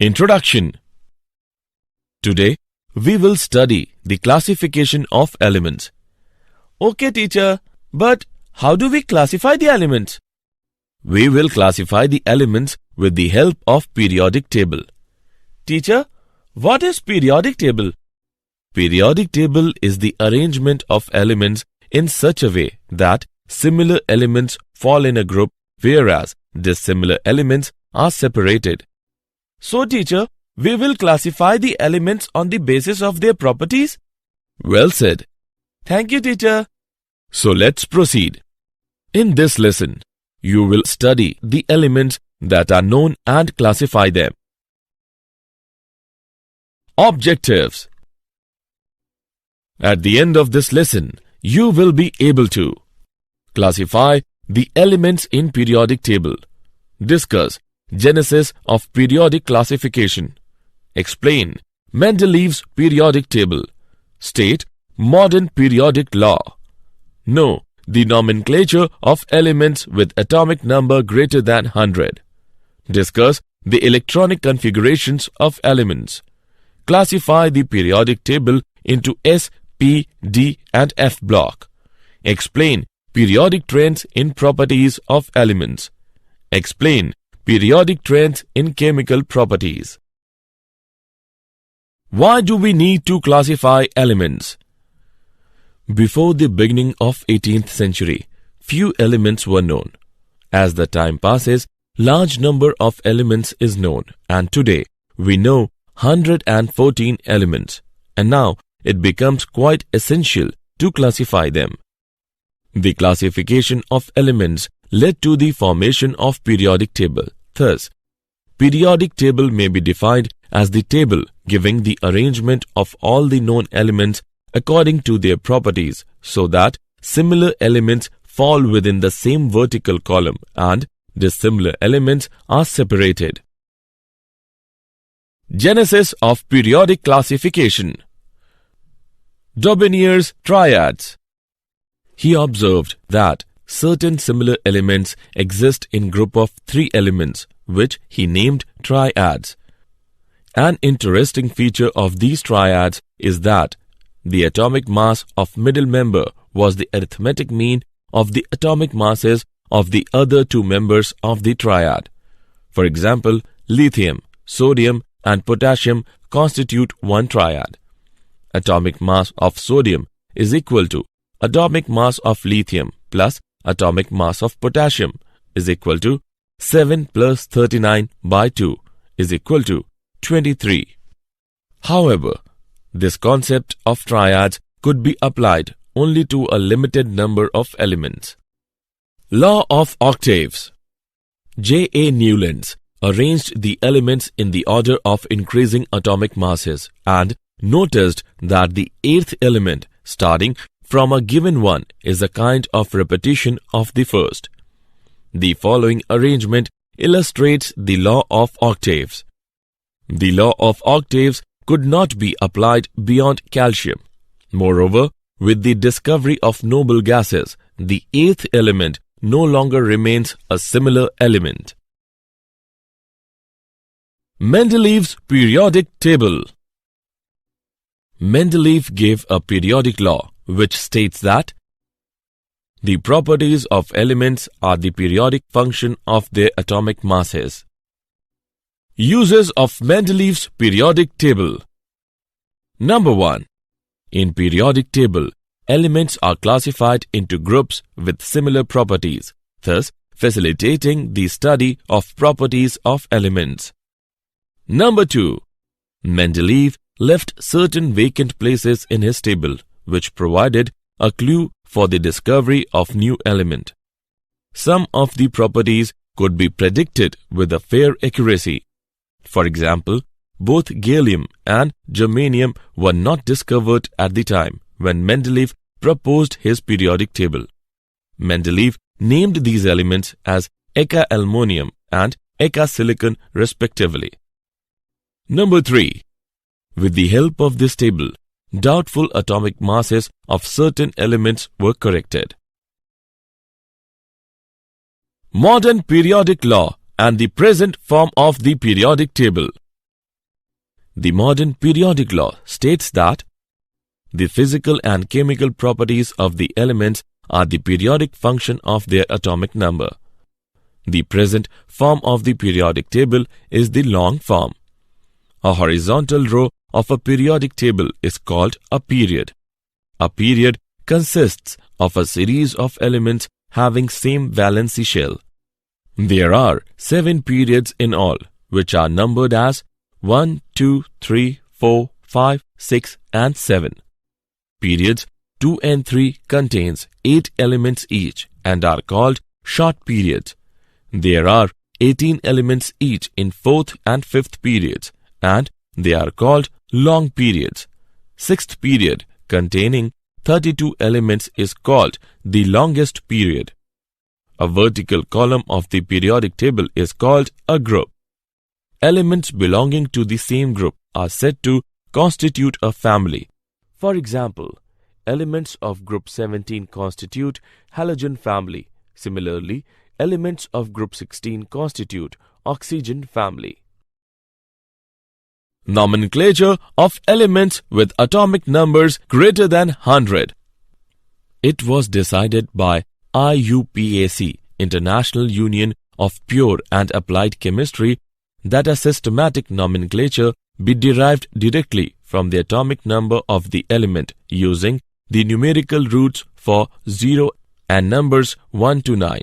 Introduction. Today, we will study the classification of elements. Okay, teacher, but how do we classify the elements? We will classify the elements with the help of periodic table. Teacher, what is periodic table? Periodic table is the arrangement of elements in such a way that similar elements fall in a group, whereas dissimilar elements are separated. So, teacher, we will classify the elements on the basis of their properties? Well said. Thank you, teacher. So, let's proceed. In this lesson, you will study the elements that are known and classify them. Objectives. At the end of this lesson, you will be able to classify the elements in periodic table, discuss genesis of periodic classification, explain Mendeleev's periodic table, state modern periodic law, know the nomenclature of elements with atomic number greater than 100, discuss the electronic configurations of elements, classify the periodic table into S, P, D and F block, explain periodic trends in properties of elements, explain periodic trends in chemical properties. Why do we need to classify elements? Before the beginning of 18th century, few elements were known. As the time passes, large number of elements is known, and today we know 114 elements, and now it becomes quite essential to classify them. The classification of elements led to the formation of periodic table. Thus, periodic table may be defined as the table giving the arrangement of all the known elements according to their properties, so that similar elements fall within the same vertical column and dissimilar elements are separated. Genesis of periodic classification. Daubigny's triads. He observed that certain similar elements exist in group of 3 elements, which he named triads. An interesting feature of these triads is that the atomic mass of middle member was the arithmetic mean of the atomic masses of the other 2 members of the triad. For example, lithium, sodium and potassium constitute one triad. Atomic mass of sodium is equal to atomic mass of lithium plus atomic mass of potassium is equal to 7 plus 39 by 2 is equal to 23. However, this concept of triads could be applied only to a limited number of elements. Law of octaves. J. A. Newlands arranged the elements in the order of increasing atomic masses and noticed that the 8th element starting from a given one is a kind of repetition of the first. The following arrangement illustrates the law of octaves. The law of octaves could not be applied beyond calcium. Moreover, with the discovery of noble gases, the 8th element no longer remains a similar element. Mendeleev's periodic table. Mendeleev gave a periodic law which states that the properties of elements are the periodic function of their atomic masses. Uses of Mendeleev's periodic table. Number 1. In periodic table, elements are classified into groups with similar properties, thus facilitating the study of properties of elements. Number 2. Mendeleev left certain vacant places in his table, which provided a clue for the discovery of new element. Some of the properties could be predicted with a fair accuracy. For example, both gallium and germanium were not discovered at the time when Mendeleev proposed his periodic table. Mendeleev named these elements as eka-aluminum and eka-silicon respectively. Number 3. With the help of this table, doubtful atomic masses of certain elements were corrected. Modern periodic law and the present form of the periodic table. The modern periodic law states that the physical and chemical properties of the elements are the periodic function of their atomic number. The present form of the periodic table is the long form. A horizontal row of a periodic table is called a period. A period consists of a series of elements having same valency shell. There are 7 periods in all, which are numbered as 1, 2, 3, 4, 5, 6 and 7. Periods 2 and 3 contains 8 elements each and are called short periods. There are 18 elements each in 4th and 5th periods and they are called long periods. 6th period containing 32 elements is called the longest period. A vertical column of the periodic table is called a group. Elements belonging to the same group are said to constitute a family. For example, elements of group 17 constitute halogen family. Similarly, elements of group 16 constitute oxygen family. Nomenclature of elements with atomic numbers greater than 100. It was decided by IUPAC, International Union of Pure and Applied Chemistry, that a systematic nomenclature be derived directly from the atomic number of the element using the numerical roots for 0 and numbers 1 to 9.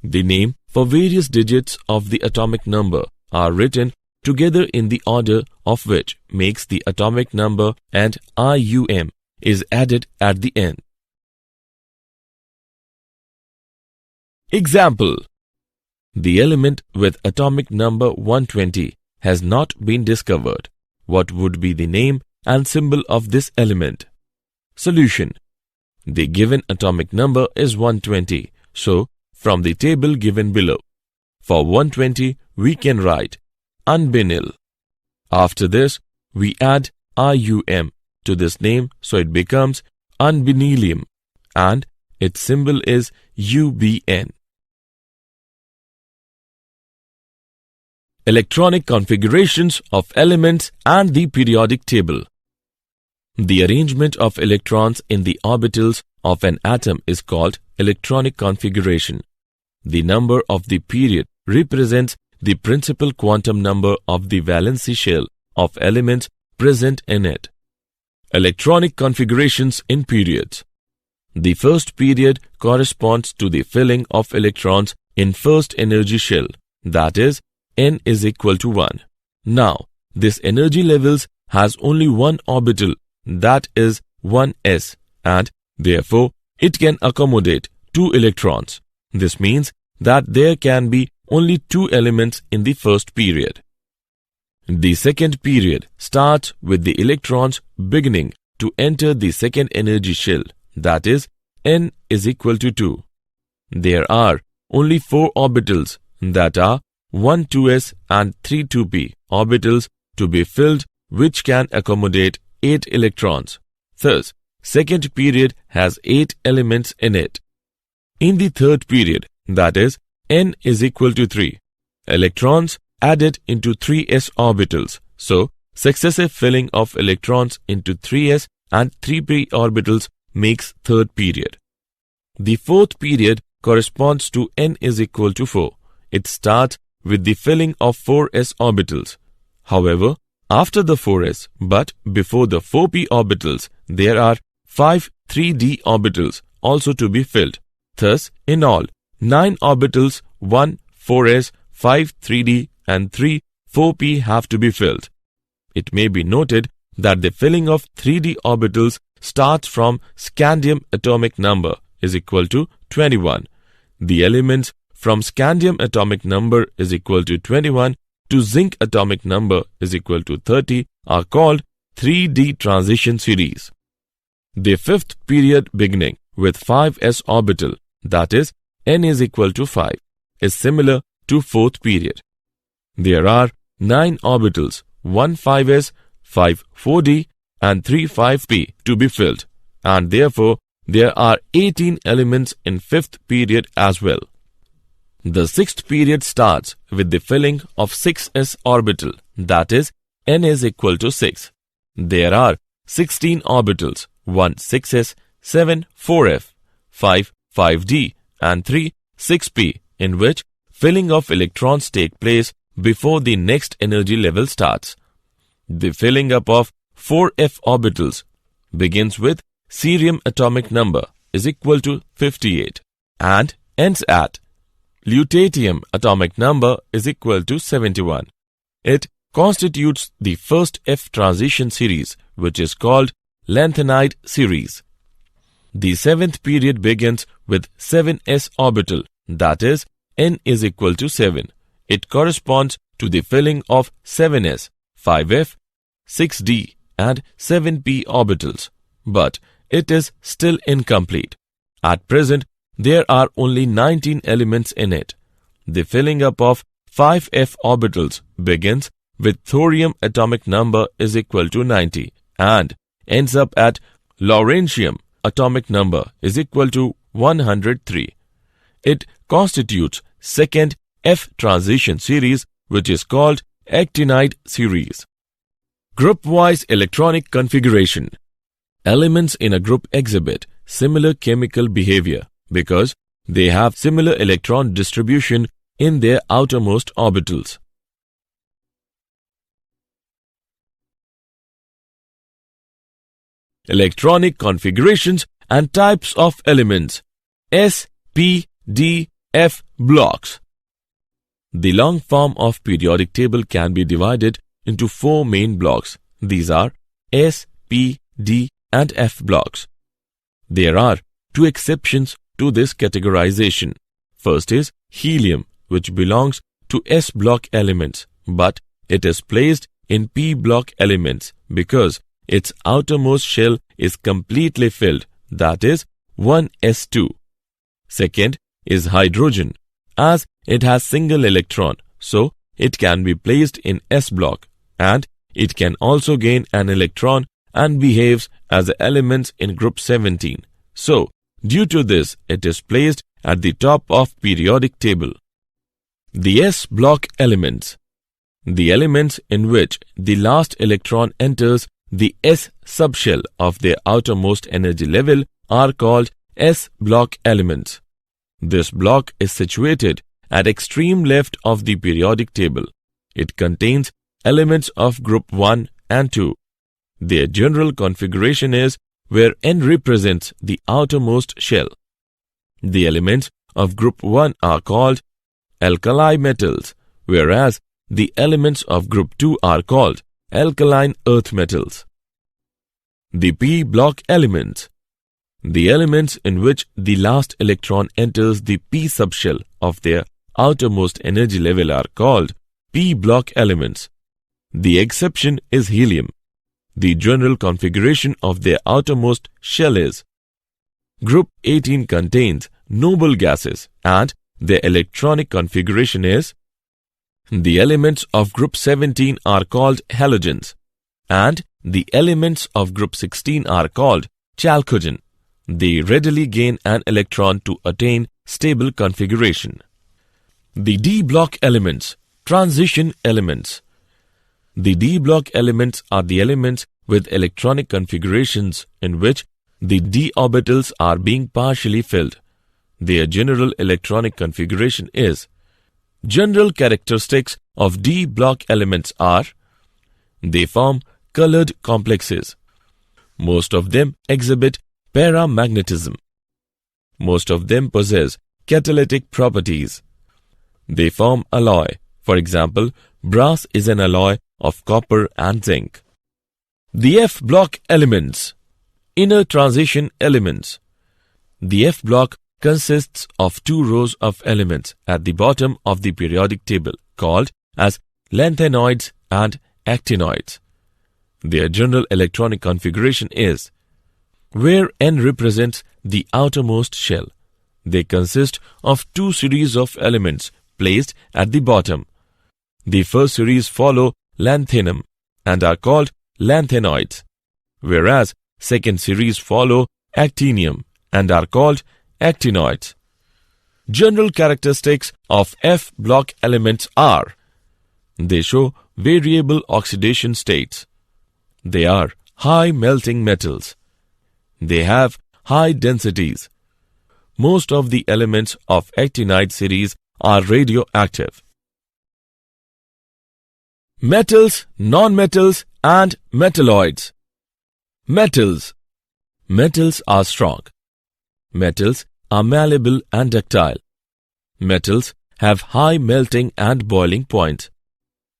The name for various digits of the atomic number are written together in the order of which makes the atomic number, and IUM is added at the end. Example: the element with atomic number 120 has not been discovered. What would be the name and symbol of this element? Solution: the given atomic number is 120, so from the table given below, for 120 we can write unbinyl. After this, we add IUM to this name, so it becomes unbinylium and its symbol is UBN. Electronic configurations of elements and the periodic table. The arrangement of electrons in the orbitals of an atom is called electronic configuration. The number of the period represents the principal quantum number of the valency shell of elements present in it. Electronic configurations in periods. The first period corresponds to the filling of electrons in first energy shell, that is, n is equal to 1. Now, this energy levels has only one orbital, that is 1s, and therefore it can accommodate 2 electrons. This means that there can be only 2 elements in the first period. The second period starts with the electrons beginning to enter the second energy shell, that is, n is equal to 2. There are only 4 orbitals, that are 1 2s and 3 2p orbitals to be filled, which can accommodate 8 electrons. Thus, second period has 8 elements in it. In the third period, that is, n is equal to 3, electrons added into 3s orbitals. So, successive filling of electrons into 3s and 3p orbitals makes third period. The fourth period corresponds to n is equal to 4. It starts with the filling of 4s orbitals. However, after the 4s but before the 4p orbitals, there are 5 3d orbitals also to be filled. Thus, in all, 9 orbitals, 1 4s, 5 3d and 3 4p have to be filled. It may be noted that the filling of 3d orbitals starts from scandium atomic number is equal to 21. The elements from scandium atomic number is equal to 21 to zinc atomic number is equal to 30 are called 3d transition series. The fifth period beginning with 5s orbital, that is, n is equal to 5, is similar to fourth period. There are 9 orbitals, 1 5s, 5 4d and 3 5p to be filled, and therefore there are 18 elements in fifth period as well. The sixth period starts with the filling of 6s orbital, that is, n is equal to 6. There are 16 orbitals, 1 6s, 7 4f, 5 5d, and 3 6p, in which filling of electrons take place before the next energy level starts. The filling up of 4f orbitals begins with cerium atomic number is equal to 58 and ends at lutetium atomic number is equal to 71. It constitutes the first F transition series, which is called lanthanide series. The seventh period begins with 7s orbital, that is, n is equal to 7. It corresponds to the filling of 7s, 5f, 6d, and 7p orbitals, but it is still incomplete. At present, there are only 19 elements in it. The filling up of 5f orbitals begins with thorium atomic number is equal to 90 and ends up at lawrencium atomic number is equal to 103. It constitutes second F transition series, which is called actinide series. Group-wise electronic configuration. Elements in a group exhibit similar chemical behavior because they have similar electron distribution in their outermost orbitals. Electronic configurations and types of elements. S, P, D, F blocks. The long form of periodic table can be divided into 4 main blocks. These are S, P, D, and F blocks. There are 2 exceptions to this categorization. First is helium, which belongs to S block elements, but it is placed in P block elements because its outermost shell is completely filled, that is 1s2. Second is hydrogen, as it has single electron, so it can be placed in S block, and it can also gain an electron and behaves as the elements in group 17. So, due to this, it is placed at the top of periodic table. The S block elements. The elements in which the last electron enters the S subshell of their outermost energy level are called S block elements. This block is situated at extreme left of the periodic table. It contains elements of group 1 and 2. Their general configuration is where N represents the outermost shell. The elements of group 1 are called alkali metals, whereas the elements of group 2 are called alkaline earth metals. The P block elements. The elements in which the last electron enters the P subshell of their outermost energy level are called P block elements. The exception is helium. The general configuration of their outermost shell is Group 18 contains noble gases and their electronic configuration is the elements of group 17 are called halogens and the elements of group 16 are called chalcogen. They readily gain an electron to attain stable configuration. The D block elements, transition elements. The D block elements are the elements with electronic configurations in which the d orbitals are being partially filled. Their general electronic configuration is. General characteristics of D block elements are they form colored complexes. Most of them exhibit paramagnetism. Most of them possess catalytic properties. They form alloy. For example, brass is an alloy of copper and zinc. The F block elements. Inner transition elements. The F block consists of 2 rows of elements at the bottom of the periodic table called as lanthanoids and actinoids. Their general electronic configuration is where N represents the outermost shell. They consist of 2 series of elements placed at the bottom. The first series follow lanthanum and are called lanthanoids, whereas second series follow actinium and are called actinoids. General characteristics of F block elements are they show variable oxidation states. They are high melting metals. They have high densities. Most of the elements of actinide series are radioactive. Metals, nonmetals, and metalloids. Metals. Metals are strong. Metals are malleable and ductile. Metals have high melting and boiling point.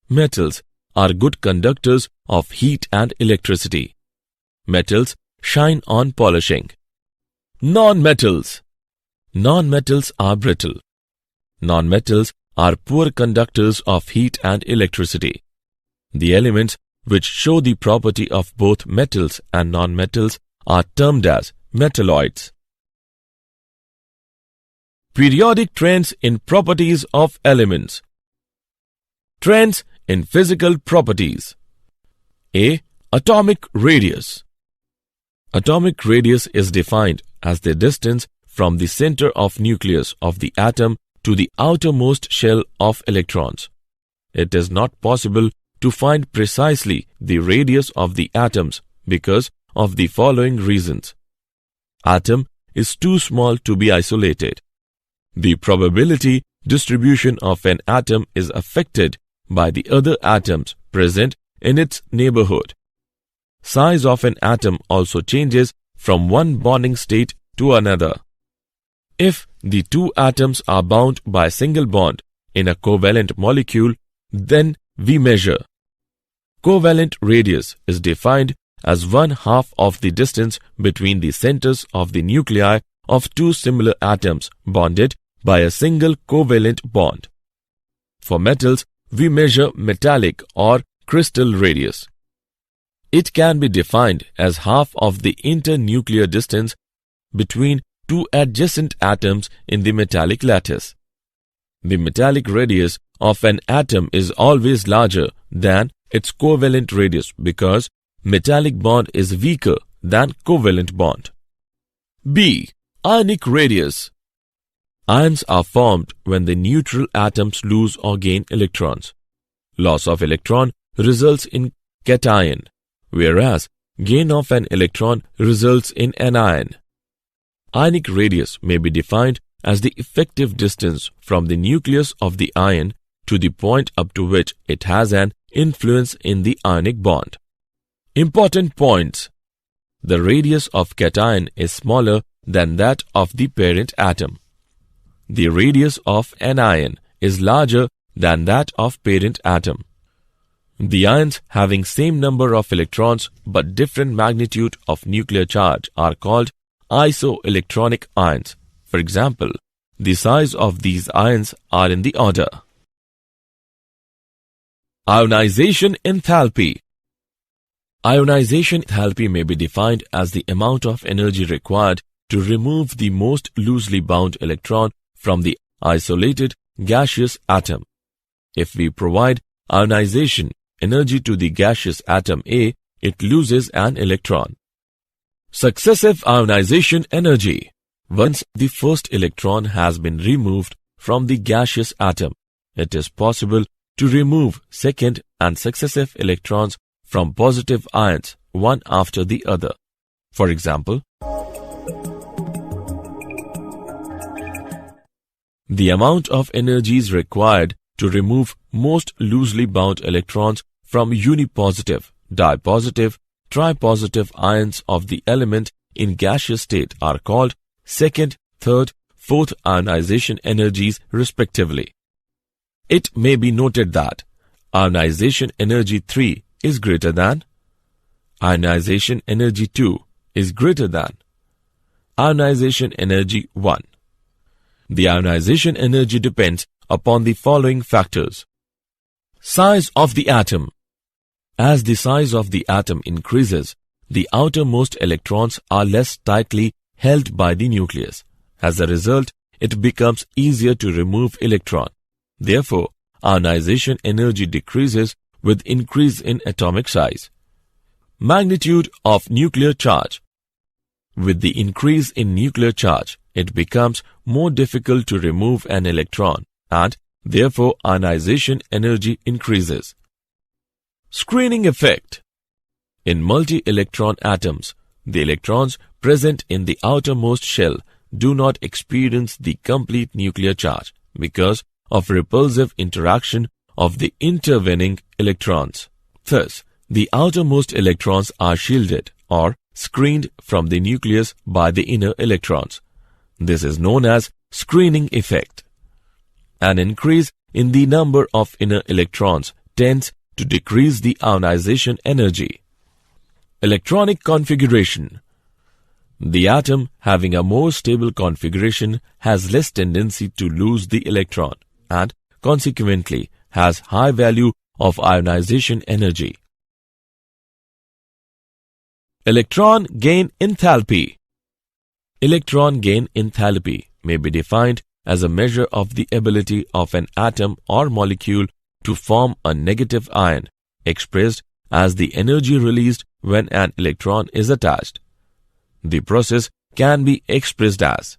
Metals are good conductors of heat and electricity. Metals shine on polishing. Non-metals. Non-metals are brittle. Non-metals are poor conductors of heat and electricity. The elements which show the property of both metals and non-metals are termed as metalloids. Periodic trends in properties of elements. Trends in physical properties. A. Atomic radius. Atomic radius is defined as the distance from the center of nucleus of the atom to the outermost shell of electrons. It is not possible to find precisely the radius of the atoms because of the following reasons. Atom is too small to be isolated. The probability distribution of an atom is affected by the other atoms present in its neighborhood. Size of an atom also changes from one bonding state to another. If the two atoms are bound by a single bond in a covalent molecule, then we measure. Covalent radius is defined as 1/2 of the distance between the centers of the nuclei of two similar atoms bonded by a single covalent bond. For metals, we measure metallic or crystal radius. It can be defined as half of the internuclear distance between two adjacent atoms in the metallic lattice. The metallic radius of an atom is always larger than its covalent radius because metallic bond is weaker than covalent bond. B. Ionic radius. Ions are formed when the neutral atoms lose or gain electrons. Loss of electron results in cation, whereas gain of an electron results in anion. Ionic radius may be defined as the effective distance from the nucleus of the ion to the point up to which it has an influence in the ionic bond. Important points. The radius of cation is smaller than that of the parent atom. The radius of anion is larger than that of parent atom. The ions having same number of electrons but different magnitude of nuclear charge are called isoelectronic ions. For example, the size of these ions are in the order. Ionization enthalpy. Ionization enthalpy may be defined as the amount of energy required to remove the most loosely bound electron from the isolated gaseous atom. If we provide ionization energy to the gaseous atom A, it loses an electron. Successive ionization energy. Once the first electron has been removed from the gaseous atom, it is possible to remove second and successive electrons from positive ions one after the other. For example, the amount of energy is required to remove most loosely bound electrons from unipositive, dipositive, tripositive ions of the element in gaseous state are called second, third, fourth ionization energies respectively. It may be noted that ionization energy 3 is greater than, ionization energy 2 is greater than, ionization energy 1. The ionization energy depends upon the following factors. Size of the atom. As the size of the atom increases, the outermost electrons are less tightly held by the nucleus. As a result, it becomes easier to remove electron. Therefore, ionization energy decreases with increase in atomic size. Magnitude of nuclear charge. With the increase in nuclear charge, it becomes more difficult to remove an electron and therefore ionization energy increases. Screening effect. In multi-electron atoms, the electrons present in the outermost shell do not experience the complete nuclear charge because of repulsive interaction of the intervening electrons. Thus, the outermost electrons are shielded or screened from the nucleus by the inner electrons. This is known as screening effect. An increase in the number of inner electrons tends to decrease the ionization energy. Electronic configuration. The atom having a more stable configuration has less tendency to lose the electron and consequently has high value of ionization energy. Electron gain enthalpy. Electron gain enthalpy may be defined as a measure of the ability of an atom or molecule to form a negative ion, expressed as the energy released when an electron is attached. The process can be expressed as: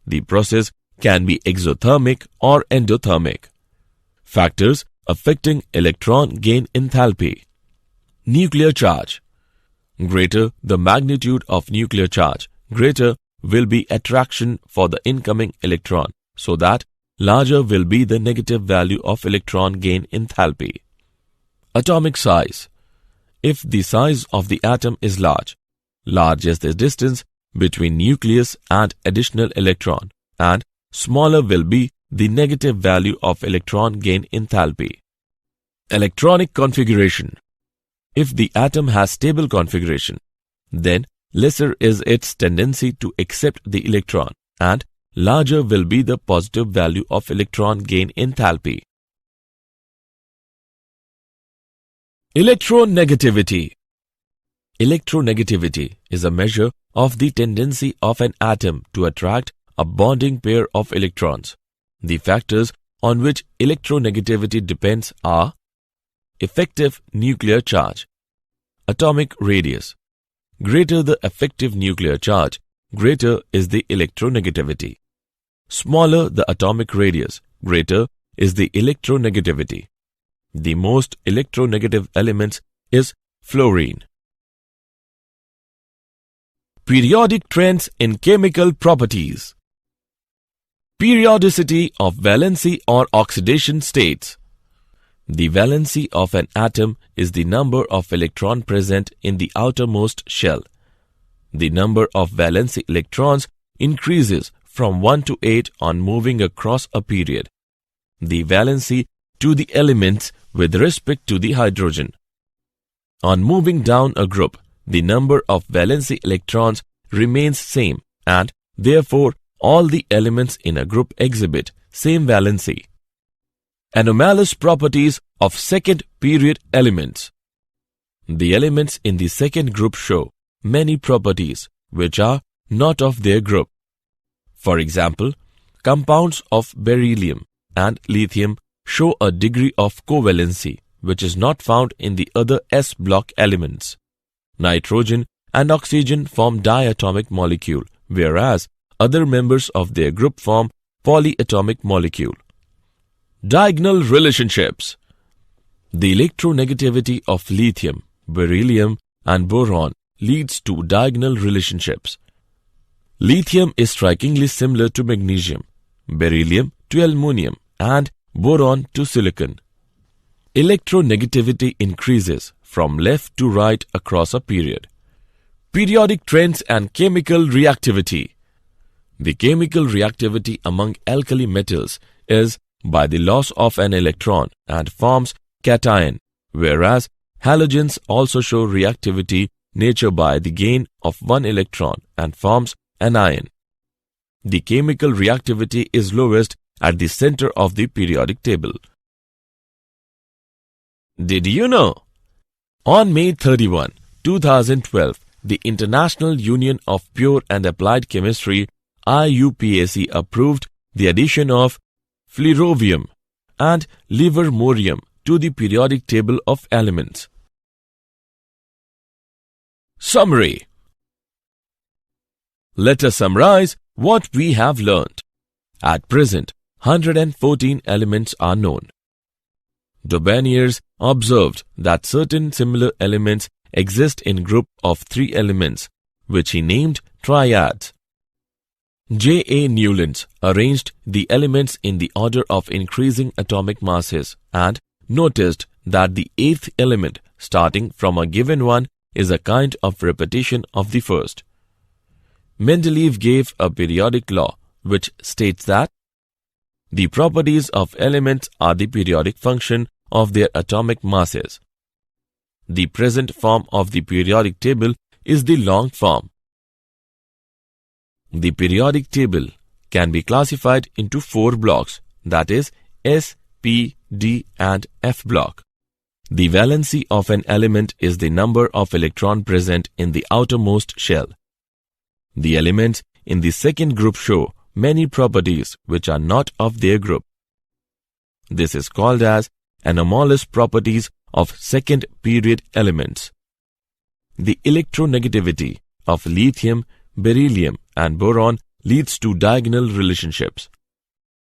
the process can be exothermic or endothermic. Factors affecting electron gain enthalpy. Nuclear charge. Greater the magnitude of nuclear charge, greater will be attraction for the incoming electron, so that larger will be the negative value of electron gain enthalpy. Atomic size. If the size of the atom is large is the distance between nucleus and additional electron, and smaller will be the negative value of electron gain enthalpy. Electronic configuration. If the atom has stable configuration, then lesser is its tendency to accept the electron, and larger will be the positive value of electron gain enthalpy. Electronegativity. Electronegativity is a measure of the tendency of an atom to attract a bonding pair of electrons. The factors on which electronegativity depends are: effective nuclear charge, atomic radius. Greater the effective nuclear charge, greater is the electronegativity. Smaller the atomic radius, greater is the electronegativity. The most electronegative element is fluorine. Periodic trends in chemical properties. Periodicity of valency or oxidation states. The valency of an atom is the number of electrons present in the outermost shell. The number of valency electrons increases from 1 to 8 on moving across a period. The valency to the elements with respect to the hydrogen. On moving down a group, the number of valency electrons remains same, and therefore all the elements in a group exhibit same valency. Anomalous properties of second period elements. The elements in the second group show many properties which are not of their group. For example, compounds of beryllium and lithium show a degree of covalency which is not found in the other S block elements. Nitrogen and oxygen form diatomic molecule, whereas other members of their group form polyatomic molecule. Diagonal relationships. The electronegativity of lithium, beryllium and boron leads to diagonal relationships. Lithium is strikingly similar to magnesium, beryllium to aluminum and boron to silicon. Electronegativity increases from left to right across a period. Periodic trends and chemical reactivity. The chemical reactivity among alkali metals is by the loss of an electron and forms cation, whereas halogens also show reactivity nature by the gain of one electron and forms anion. The chemical reactivity is lowest at the center of the periodic table. Did you know? On May 31, 2012, the International Union of Pure and Applied Chemistry IUPAC approved the addition of flerovium and livermorium to the periodic table of elements. Summary. Let us summarize what we have learnt. At present, 114 elements are known. Dubaniers observed that certain similar elements exist in group of 3 elements, which he named triads. J. A. Newlands arranged the elements in the order of increasing atomic masses and noticed that the 8th element starting from a given one is a kind of repetition of the first. Mendeleev gave a periodic law which states that the properties of elements are the periodic function of their atomic masses. The present form of the periodic table is the long form. The periodic table can be classified into 4 blocks, that is S, P, D and F block. The valency of an element is the number of electrons present in the outermost shell. The elements in the second group show many properties which are not of their group. This is called as anomalous properties of second period elements. The electronegativity of lithium, beryllium and boron leads to diagonal relationships.